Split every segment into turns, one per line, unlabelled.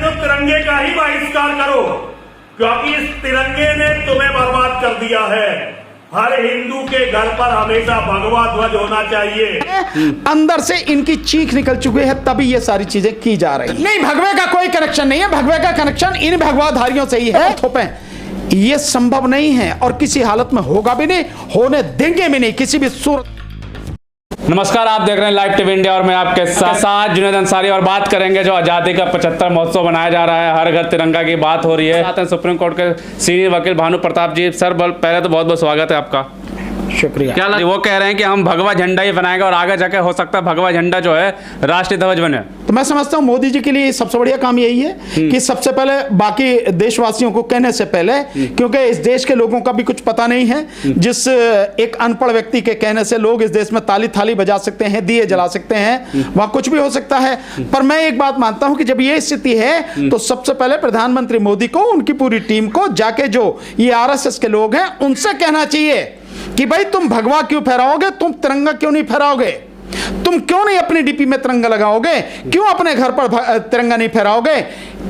तो तिरंगे का ही बहिष्कार करो, क्योंकि इस तिरंगे ने तुम्हें बर्बाद कर दिया है। हर हिंदू के घर पर हमेशा भगवा ध्वज होना चाहिए।
अंदर से इनकी चीख निकल चुकी है, तभी ये सारी चीजें की जा रही। नहीं, भगवे का कोई कनेक्शन नहीं है। भगवे का कनेक्शन इन भगवाधारियों से ही है। थोपे, ये संभव नहीं है और किसी हालत में होगा भी नहीं, होने देंगे भी नहीं किसी भी सूरत।
नमस्कार, आप देख रहे हैं लाइव टीवी इंडिया और मैं आपके साथ जुनैद अंसारी। और बात करेंगे जो आज़ादी का 75 महोत्सव मनाया जा रहा है, हर घर तिरंगा की बात हो रही है। साथ हैं सुप्रीम कोर्ट के सीनियर वकील भानु प्रताप जी। सर, पहले तो बहुत बहुत स्वागत है आपका।
शुक्रिया।
क्या वो कह रहे हैं कि हम भगवा झंडा ही बनाएंगे और आगे जाके हो सकता है भगवा झंडा जो है राष्ट्रीय ध्वज बने।
तो मैं समझता हूं मोदी जी के लिए सबसे बढ़िया काम यही है कि सबसे पहले बाकी देशवासियों को कहने से पहले, क्योंकि इस देश के लोगों का भी कुछ पता नहीं है, जिस एक अनपढ़ व्यक्ति के कहने से लोग इस देश में ताली थाली बजा सकते हैं, दिए जला सकते हैं, वहां कुछ भी हो सकता है। पर मैं एक बात मानता हूं कि जब ये स्थिति है तो सबसे पहले प्रधानमंत्री मोदी को, उनकी पूरी टीम को जाके जो ये आरएसएस के लोग हैं उनसे कहना चाहिए कि भाई तुम भगवा क्यों फहराओगे, तुम तिरंगा क्यों नहीं फहराओगे, तुम क्यों नहीं अपनी डीपी में तिरंगा लगाओगे, क्यों अपने घर पर तिरंगा नहीं फहराओगे।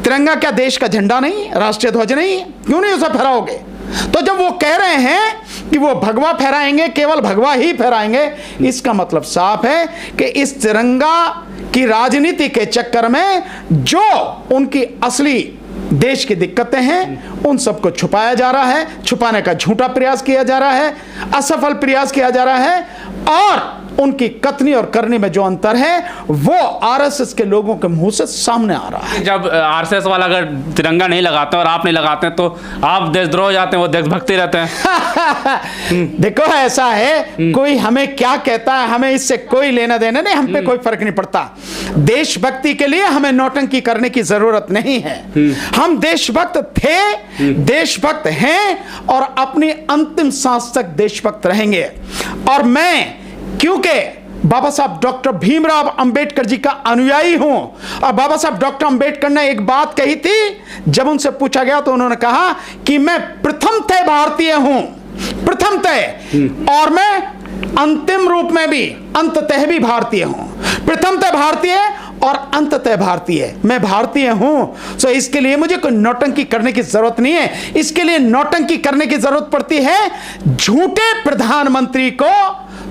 तिरंगा क्या देश का झंडा नहीं, राष्ट्रीय ध्वज नहीं, क्यों नहीं उसे फहराओगे। तो जब वो कह रहे हैं कि वो भगवा फहराएंगे, केवल भगवा ही फहराएंगे, इसका मतलब साफ है कि इस तिरंगा की राजनीति के चक्कर में जो उनकी असली देश की दिक्कतें हैं उन सबको छुपाया जा रहा है, छुपाने का झूठा प्रयास किया जा रहा है, असफल प्रयास किया जा रहा है। और उनकी कथनी और करनी में जो अंतर है वो आरएसएस के लोगों के मुंह से सामने आ रहा है।
जब आरएसएस वाला अगर तिरंगा नहीं लगाते और आप नहीं लगाते हैं तो आप देशद्रोह हो जाते हैं, वो देशभक्ति रहते हैं।
देखो, ऐसा है, कोई हमें क्या कहता है हमें इससे कोई लेना देना नहीं, हम पे कोई फर्क नहीं पड़ता। देशभक्ति के लिए हमें नौटंकी करने की जरूरत नहीं है। हम देशभक्त थे, देशभक्त हैं और अपनी अंतिम सांस तक देशभक्त रहेंगे। और मैं क्योंकि बाबा साहब डॉक्टर भीमराव अंबेडकर जी का अनुयायी हूं, और बाबा साहब डॉक्टर अंबेडकर ने एक बात कही थी, जब उनसे पूछा गया तो उन्होंने कहा कि मैं प्रथमतः भारतीय हूं, प्रथमतः, और मैं अंतिम रूप में भी, अंततः भी भारतीय हूं। प्रथमतः भारतीय और अंततः भारतीय, मैं भारतीय हूं। सो इसके लिए मुझे कोई नौटंकी करने की जरूरत नहीं है। इसके लिए नौटंकी करने की जरूरत पड़ती है झूठे प्रधानमंत्री को,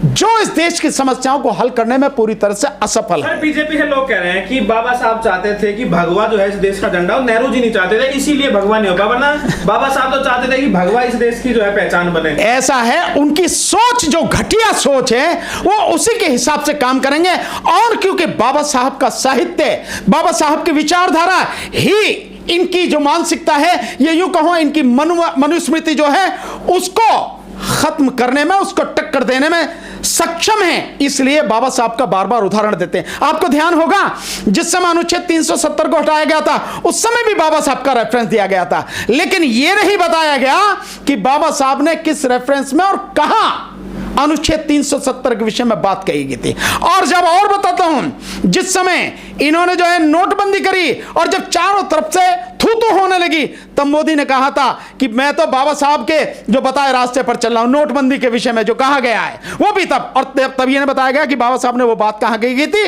जो इस देश की समस्याओं को हल करने में पूरी तरह से असफल है।
बीजेपी के लोग कह रहे हैं कि बाबा साहब चाहते थे कि भगवा जो है इस देश का झंडा, नेहरू जी नहीं चाहते थे, इसीलिए भगवा नहीं होगा, वरना बाबा साहब तो चाहते थे कि भगवा इस देश की जो है पहचान बने।
ऐसा है, उनकी सोच जो घटिया सोच है वो उसी के हिसाब से काम करेंगे। और क्योंकि बाबा साहब का साहित्य, बाबा साहब की विचारधारा ही इनकी जो मानसिकता है, ये यूं कहो इनकी मनुस्मृति जो है उसको खत्म करने में, उसको टक्कर देने में सक्षम है, इसलिए बाबा साहब का बार बार उदाहरण देते हैं। आपको ध्यान होगा जिस समय अनुच्छेद 370 को हटाया गया था उस समय भी बाबा साहब का रेफरेंस दिया गया था, लेकिन यह नहीं बताया गया कि बाबा साहब ने किस रेफरेंस में और कहां अनुच्छेद 370 के विषय में बात कही गई थी। और जब और बताता हूं, जिस समय इन्होंने जो है नोटबंदी करी और जब चारों तरफ से थू-थू होने लगी, तब मोदी ने कहा था कि मैं तो बाबा साहब के जो बताए रास्ते पर चल रहा हूं। नोटबंदी के विषय में जो कहा गया है वो भी तब, और तब यह बताया गया कि बाबा साहब ने वो बात कहां कही गई थी,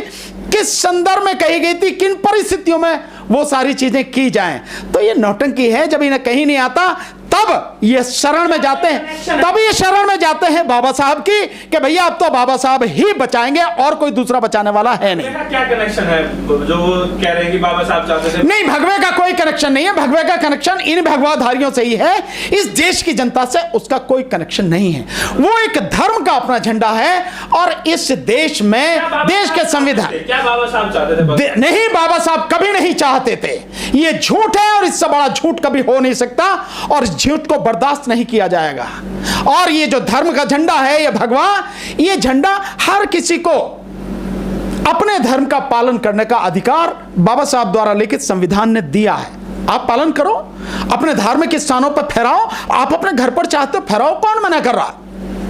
किस संदर्भ में कही गई थी, किन परिस्थितियों में वो सारी चीजें की जाएं। तो ये नौटंकी है, जब इन्हें कहीं नहीं आता तब ये शरण में जाते हैं, तब ये शरण में जाते हैं बाबा साहब की कि भैया अब तो बाबा साहब ही बचाएंगे और कोई दूसरा बचाने वाला है नहीं।
क्या कनेक्शन है जो वो कह रहे हैं कि बाबा साहब चाहते थे?
नहीं, भगवे का कोई कनेक्शन नहीं है। भगवे का कनेक्शन इन भगवाधारियों से ही है, इस देश की जनता से उसका कोई कनेक्शन नहीं है। वो एक धर्म का अपना झंडा है और इस देश में, देश के संविधान,
क्या बाबा साहब चाहते थे?
नहीं, बाबा साहब कभी नहीं चाहते थे। ये झूठ है और इससे बड़ा झूठ कभी हो नहीं सकता और झूठ को बर्दाश्त नहीं किया जाएगा। और ये जो धर्म का झंडा है, ये भगवा, ये झंडा हर किसी को अपने धर्म का पालन करने का अधिकार बाबा साहब द्वारा लिखित संविधान ने दिया है। आप पालन करो, अपने धार्मिक स्थानों पर फहराओ, आप अपने घर पर चाहते हो फहराओ, कौन मना कर रहा?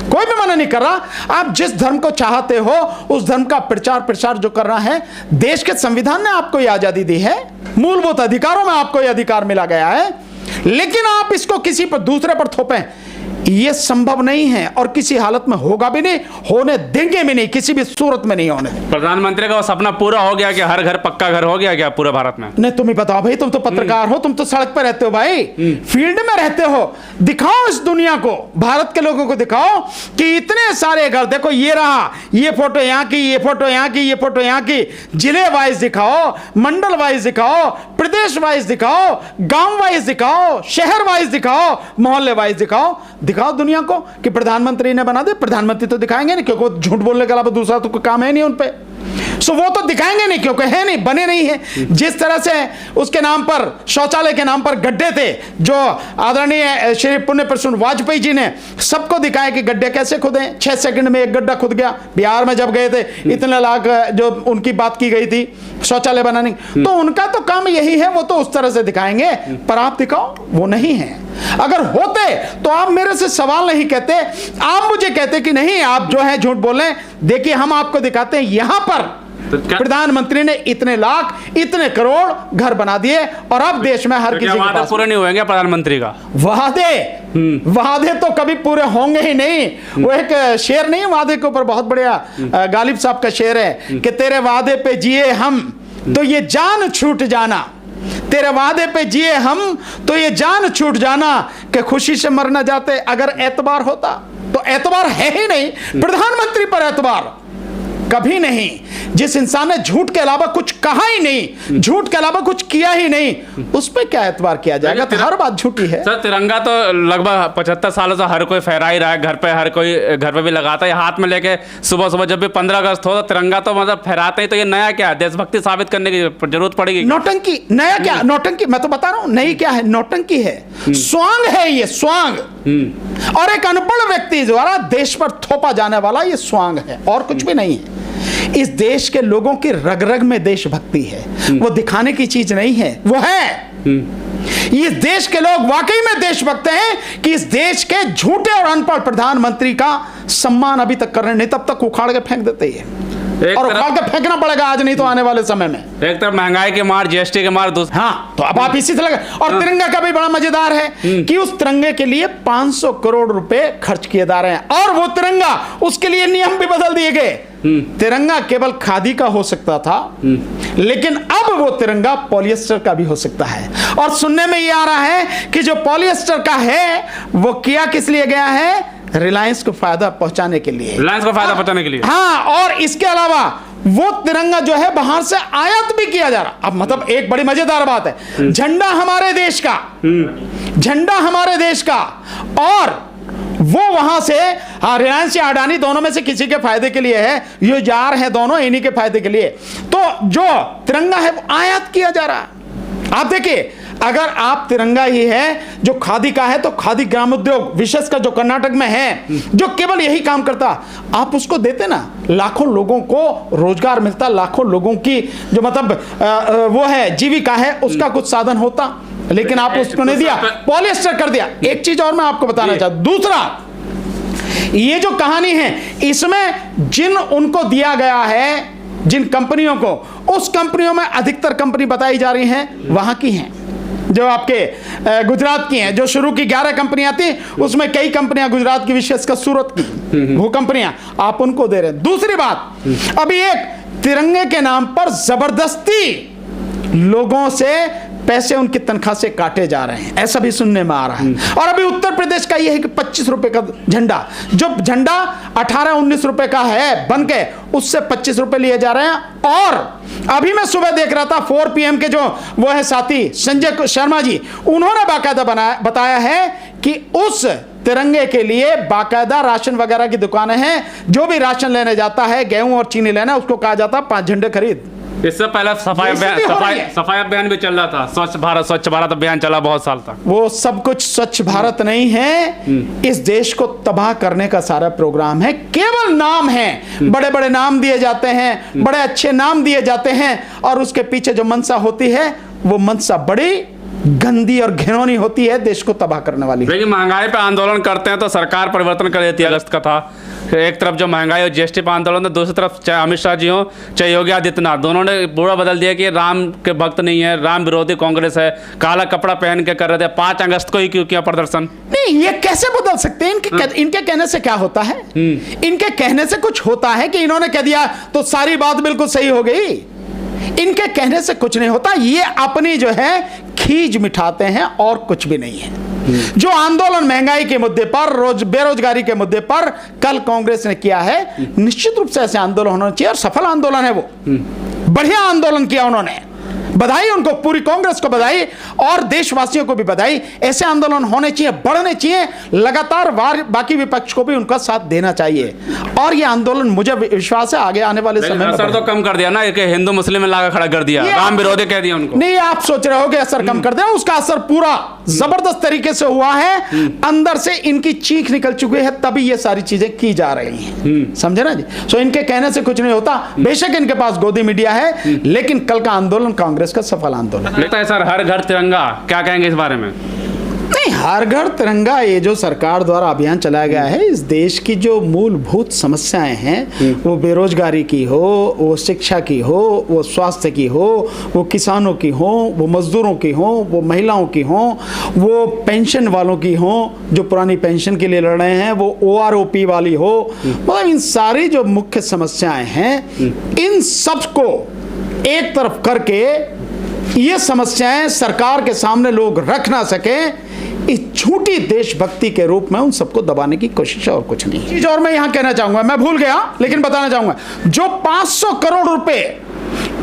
कोई भी मना नहीं कर रहा। आप जिस धर्म को चाहते हो उस धर्म का प्रचार प्रसार जो करना है, देश के संविधान ने आपको यह आजादी दी है, मूलभूत अधिकारों में आपको यह अधिकार मिला गया है। लेकिन आप इसको किसी पर दूसरे पर थोपें, ये संभव नहीं है और किसी हालत में होगा भी नहीं, होने देंगे भी नहीं, किसी भी सूरत में नहीं होने देंगे।
प्रधानमंत्री का वो सपना पूरा हो गया कि हर घर पक्का घर हो गया क्या पूरे भारत में?
नहीं, तुम ही बताओ भाई, तुम तो पत्रकार हो, तुम तो सड़क पर रहते हो भाई, फील्ड में रहते हो। दिखाओ इस दुनिया को, भारत के लोगों को दिखाओ कि इतने सारे घर, देखो ये रहा, ये फोटो यहाँ की, ये फोटो यहाँ की, ये फोटो यहाँ की, जिले वाइज दिखाओ, मंडल वाइज दिखाओ, प्रदेश वाइज दिखाओ, गांव वाइज दिखाओ, शहर वाइज दिखाओ, मोहल्ले वाइज दिखाओ दुनिया को कि प्रधानमंत्री ने बना दे। प्रधानमंत्री तो दिखाएंगे नहीं, क्योंकि झूठ बोलने के अलावा दूसरा तो कोई काम है नहीं उन पे, सो वो तो दिखाएंगे नहीं, क्योंकि है नहीं, बने नहीं है। जिस तरह से उसके नाम पर, शौचालय के नाम पर गड्ढे थे, जो आदरणीय श्री पुण्य प्रसून वाजपेयी जी ने सबको दिखाया कि गड्ढे कैसे खुदे, 6 सेकंड में एक गड्ढा खुद गया। बिहार में जब गए थे, इतने लाख जो उनकी बात की गई थी शौचालय बनाने, तो उनका तो काम यही है, वो तो उस तरह से दिखाएंगे। पर आप दिखाओ, वो नहीं है। अगर होते तो आप मेरे से सवाल नहीं कहते, आप मुझे कहते कि नहीं आप जो है झूठ बोल रहे हैं। देखिए हम आपको दिखाते हैं, यहां पर प्रधानमंत्री ने इतने लाख, इतने करोड़ घर बना दिए और अब देश में हर किसी के पास
पूरे नहीं होंगे प्रधानमंत्री का
वादे तो कभी पूरे होंगे ही नहीं। वो एक शेर नहीं, वादे के ऊपर बहुत बढ़िया गालिब साहब का शेर है कि तेरे वादे पे जिए हम तो ये जान छूट जाना, तेरे वादे पे जिए हम तो ये जान छूट जाना, कि खुशी से मर न जाते अगर एतबार होता। तो एतबार है ही नहीं, प्रधानमंत्री पर एतबार कभी नहीं। जिस इंसान ने झूठ के अलावा कुछ कहा ही नहीं, झूठ के अलावा कुछ किया ही नहीं, उस पर क्या एतबार किया जाएगा? तो हर बात झूठी है।
सर तिरंगा तो लगभग 75 सालों से हर कोई फहरा ही रहा है, घर पे हर कोई घर पे भी लगाता है, हाथ में लेके सुबह सुबह जब भी 15 अगस्त हो तो तिरंगा तो मतलब फहराते ही। तो ये नया क्या है? देशभक्ति साबित करने की जरूरत पड़ेगी?
नौटंकी। नया क्या? नौटंकी। मैं तो बता रहा हूं, नई क्या है? नौटंकी है, स्वांग है, ये स्वांग। और एक अनपढ़ व्यक्ति द्वारा देश पर थोपा जाने वाला ये स्वांग है, और कुछ भी नहीं है। इस देश के लोगों की रग रग में देशभक्ति है, वो दिखाने की चीज नहीं है, वो है। इस देश के लोग वाकई में देशभक्त हैं कि इस देश के झूठे और अनपढ़ प्रधानमंत्री का सम्मान अभी तक कर रहे नहीं, तब तक उखाड़ के फेंक देते हैं। और उखाड़ के फेंकना पड़ेगा, आज नहीं तो आने वाले समय में।
एक तरफ महंगाई के मार, जीएसटी के मार,
हाँ, तो अब आप इसी से लगे। और तिरंगा का भी बड़ा मजेदार है कि उस तिरंगे के लिए 500 करोड़ रुपए खर्च किए जा रहे हैं, और वो तिरंगा, उसके लिए नियम भी बदल दिए गए। तिरंगा केवल खादी का हो सकता था, लेकिन अब वो तिरंगा पॉलिएस्टर का भी हो सकता है। और सुनने में ये आ रहा है कि जो पॉलिएस्टर का है वो किया किस लिए गया है? रिलायंस को फायदा पहुंचाने के लिए।
रिलायंस को फायदा पहुंचाने के लिए,
हाँ। और इसके अलावा वो तिरंगा जो है बाहर से आयात भी किया जा रहा। अब मतलब एक बड़ी मजेदार बात है, झंडा हमारे देश का, झंडा हमारे देश का, और वो वहां से रिलायंस या अडानी दोनों में से किसी के फायदे के लिए है, ये जा रहे हैं दोनों इन्हीं के फायदे के लिए। तो जो तिरंगा है वो आयात किया जा रहा। आप देखिए, अगर आप तिरंगा ही है जो खादी का है, तो खादी ग्रामोद्योग विशेषकर जो कर्नाटक में है, जो केवल यही काम करता, आप उसको देते ना, लाखों लोगों को रोजगार मिलता, लाखों लोगों की जो मतलब वो है जीविका है, उसका कुछ साधन होता। लेकिन आप उसको नहीं दिया, पॉलिएस्टर कर दिया। एक चीज और मैं आपको बताना चाहता हूं, दूसरा, ये जो कहानी है इसमें जिन उनको दिया गया है, जिन कंपनियों को, उस कंपनियों में अधिकतर कंपनी बताई जा रही हैं वहां की हैं, जो आपके गुजरात की हैं। जो शुरू की 11 कंपनियां थी, उसमें कई कंपनियां गुजरात की, विशेषकर सूरत की वो कंपनियां, आप उनको दे रहे हैं। दूसरी बात, अभी एक तिरंगे के नाम पर जबरदस्ती लोगों से पैसे उनकी तनख्वाह से काटे जा रहे हैं, ऐसा भी सुनने में आ रहा है। और अभी उत्तर प्रदेश का यह है कि 25 रुपए का झंडा, जो झंडा 18-19 रुपए का है बन के, उससे 25 रुपए लिए जा रहे हैं। और अभी मैं सुबह देख रहा था 4 PM के जो वो है साथी संजय शर्मा जी, उन्होंने बाकायदा बताया है कि उस तिरंगे के लिए बाकायदा राशन वगैरह की दुकानें हैं, जो भी राशन लेने जाता है, गेहूं और चीनी लेना, उसको कहा जाता है 5 झंडे खरीद।
इससे पहले सफाई अभियान भी चल रहा था, स्वच्छ भारत अभियान चला बहुत साल तक।
वो सब कुछ स्वच्छ भारत नहीं है, इस देश को तबाह करने का सारा प्रोग्राम है। केवल नाम है, बड़े बड़े नाम दिए जाते हैं, बड़े अच्छे नाम दिए जाते हैं, और उसके पीछे जो मंशा होती है वो मंशा बड़ी गंदी और घिनौनी होती है, देश को तबाह करने वाली।
लेकिन महंगाई पे आंदोलन करते हैं तो सरकार परिवर्तन कर देती है। अगस्त का था, एक तरफ जो महंगाई और जीएसटी पर आंदोलन है, दूसरी तरफ चाहे अमित शाह जी हो चाहे योगी आदित्यनाथ, दोनों ने पूरा बदल दिया कि राम के भक्त नहीं है, राम विरोधी कांग्रेस है, काला कपड़ा पहन के कर रहे थे। 5 अगस्त को ही क्यों किया प्रदर्शन?
नहीं, ये कैसे बदल सकते हैं? इनके कहने से क्या होता है? इनके कहने से कुछ होता है कि इन्होंने कह दिया तो सारी बात बिल्कुल सही हो गई? इनके कहने से कुछ नहीं होता। ये अपनी जो है खीज मिठाते हैं और कुछ भी नहीं है। जो आंदोलन महंगाई के मुद्दे पर, बेरोजगारी के मुद्दे पर कल कांग्रेस ने किया है, निश्चित रूप से ऐसे आंदोलन होना चाहिए और सफल आंदोलन है वो। बढ़िया आंदोलन किया उन्होंने, बधाई उनको, पूरी कांग्रेस को बधाई और देशवासियों को भी बधाई। ऐसे आंदोलन होने चाहिए, बढ़ने चाहिए लगातार। बाकी विपक्ष को भी उनका साथ देना चाहिए और ये आंदोलन, मुझे विश्वास है आगे आने वाले समय में
असर तो कम कर दिया ना, एक हिंदू मुस्लिम में लाकर खड़ा कर दिया, राम विरोधी कह दिया उनको।
नहीं, आप सोच रहे हो कि असर कम कर दिया, उसका असर पूरा जबरदस्त तरीके से हुआ है। अंदर से इनकी चीख निकल चुकी है, तभी ये सारी चीजें की जा रही हैं। समझे ना जी? सो इनके कहने से कुछ नहीं होता। बेशक इनके पास गोदी मीडिया है, लेकिन कल का आंदोलन कांग्रेस का सफल आंदोलन
लगता है। सर, हर घर तिरंगा, क्या कहेंगे इस बारे में?
नहीं, हर घर तिरंगा ये जो सरकार द्वारा अभियान चलाया गया है, इस देश की जो मूलभूत समस्याएं हैं, वो बेरोजगारी की हो, वो शिक्षा की हो, वो स्वास्थ्य की हो, वो किसानों की हो, वो मजदूरों की हो, वो महिलाओं की हो, वो पेंशन वालों की हो जो पुरानी पेंशन के लिए लड़ रहे हैं, वो OROP वाली हो, मतलब इन सारी जो मुख्य समस्याएं हैं, इन सबको एक तरफ करके ये समस्याएं सरकार के सामने लोग रख ना सके, इस झूठी देशभक्ति के रूप में उन सबको दबाने की कोशिश है और कुछ नहीं। चीज और मैं यहां कहना चाहूंगा, मैं भूल गया लेकिन बताना चाहूंगा, जो 500 करोड़ रुपए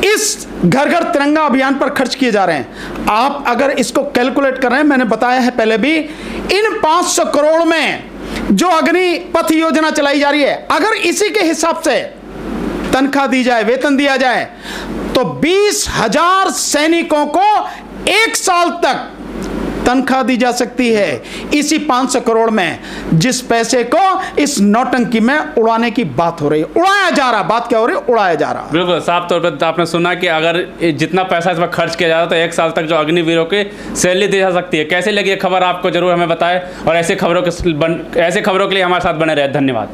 इस घर घर तिरंगा अभियान पर खर्च किए जा रहे हैं, आप अगर इसको कैलकुलेट कर रहे हैं, मैंने बताया है पहले भी, इन 500 करोड़ में जो अग्निपथ योजना चलाई जा रही है, अगर इसी के हिसाब से तनख्वाह दी जाए, वेतन दिया जाए, तो 20,000 सैनिकों को 1 साल तक तनख्वाह दी जा सकती है इसी 500 करोड़ में, जिस पैसे को इस नौटंकी में उड़ाने की बात हो रही है। उड़ाया जा रहा, बात क्या हो रही है? उड़ाया जा रहा।
बिल्कुल साफ तौर पर आपने सुना कि अगर जितना पैसा इस पर खर्च किया जाता है तो 1 साल तक जो अग्निवीरों की सैलरी दी जा सकती है। कैसे लगी ये खबर आपको जरूर हमें बताएं और ऐसे खबरों के लिए हमारे साथ बने रहे। धन्यवाद।